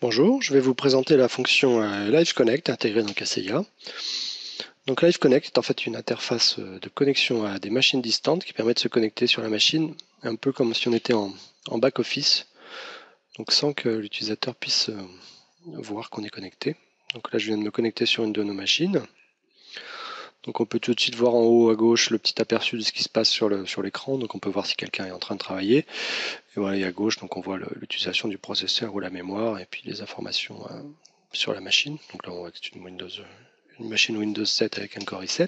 Bonjour, je vais vous présenter la fonction Live Connect intégrée dans Kaseya. Donc Live Connect est en fait une interface de connexion à des machines distantes qui permet de se connecter sur la machine, un peu comme si on était en back-office, donc sans que l'utilisateur puisse voir qu'on est connecté. Donc là je viens de me connecter sur une de nos machines. Donc on peut tout de suite voir en haut à gauche le petit aperçu de ce qui se passe sur l'écran, donc on peut voir si quelqu'un est en train de travailler. Et voilà, et à gauche, donc on voit l'utilisation du processeur ou la mémoire et puis les informations sur la machine. Donc là on voit que c'est une machine Windows 7 avec un Core i7.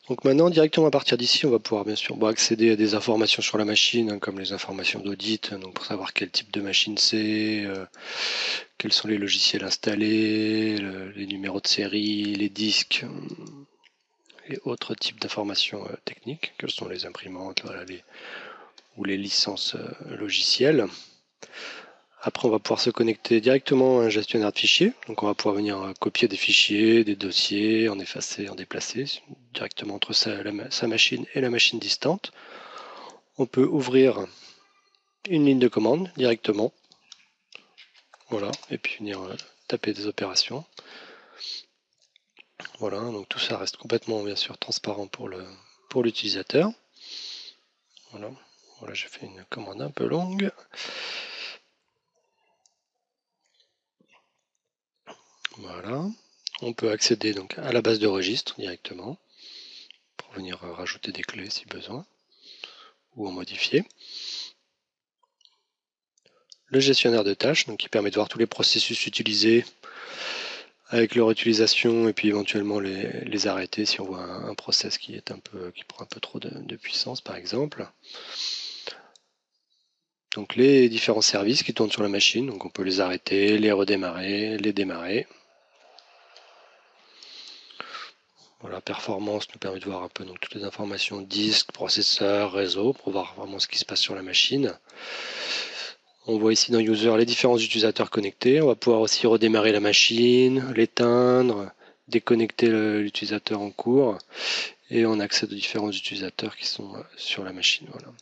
Donc maintenant, directement à partir d'ici, on va pouvoir bien sûr accéder à des informations sur la machine, comme les informations d'audit, donc pour savoir quel type de machine c'est, quels sont les logiciels installés, les numéros de série, les disques et autres types d'informations techniques, quelles sont les imprimantes, voilà, ou les licences logicielles. Après, on va pouvoir se connecter directement à un gestionnaire de fichiers. Donc, on va pouvoir venir copier des fichiers, des dossiers, en effacer, en déplacer directement entre sa machine et la machine distante. On peut ouvrir une ligne de commande directement. Voilà, et puis venir taper des opérations. Voilà, donc tout ça reste complètement, bien sûr, transparent pour l'utilisateur. Voilà, voilà, j'ai fait une commande un peu longue. Voilà, on peut accéder donc à la base de registre directement pour venir rajouter des clés si besoin ou en modifier. Le gestionnaire de tâches, donc qui permet de voir tous les processus utilisés avec leur utilisation et puis éventuellement les arrêter si on voit un process qui prend un peu trop de puissance par exemple. Donc les différents services qui tournent sur la machine, donc on peut les arrêter, les redémarrer, les démarrer. Voilà, performance nous permet de voir un peu donc, toutes les informations disque, processeur, réseau, pour voir vraiment ce qui se passe sur la machine. On voit ici dans User les différents utilisateurs connectés. On va pouvoir aussi redémarrer la machine, l'éteindre, déconnecter l'utilisateur en cours et on accède aux différents utilisateurs qui sont sur la machine. Voilà.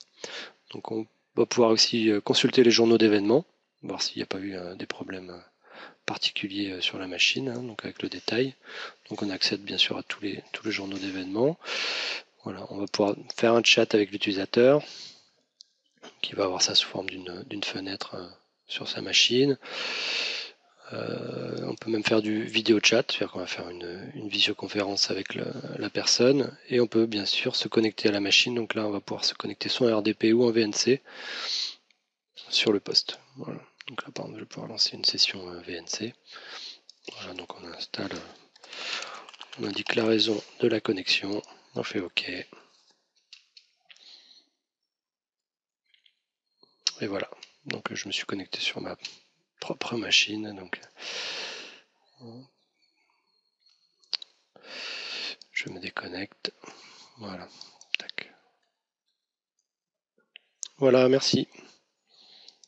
Donc on va pouvoir aussi consulter les journaux d'événements, voir s'il n'y a pas eu des problèmes particuliers sur la machine, donc avec le détail. Donc on accède bien sûr à tous les journaux d'événements. Voilà, on va pouvoir faire un chat avec l'utilisateur qui va avoir ça sous forme d'une fenêtre sur sa machine. On peut même faire du vidéo chat, c'est-à-dire qu'on va faire une visioconférence avec la personne et on peut bien sûr se connecter à la machine. Donc là, on va pouvoir se connecter soit en RDP ou en VNC sur le poste. Voilà. Donc là, par exemple, je vais pouvoir lancer une session VNC. Voilà, donc on installe, on indique la raison de la connexion, on fait OK. Et voilà. Donc je me suis connecté sur ma propre machine. Donc je me déconnecte. Voilà. Tac. Voilà, merci.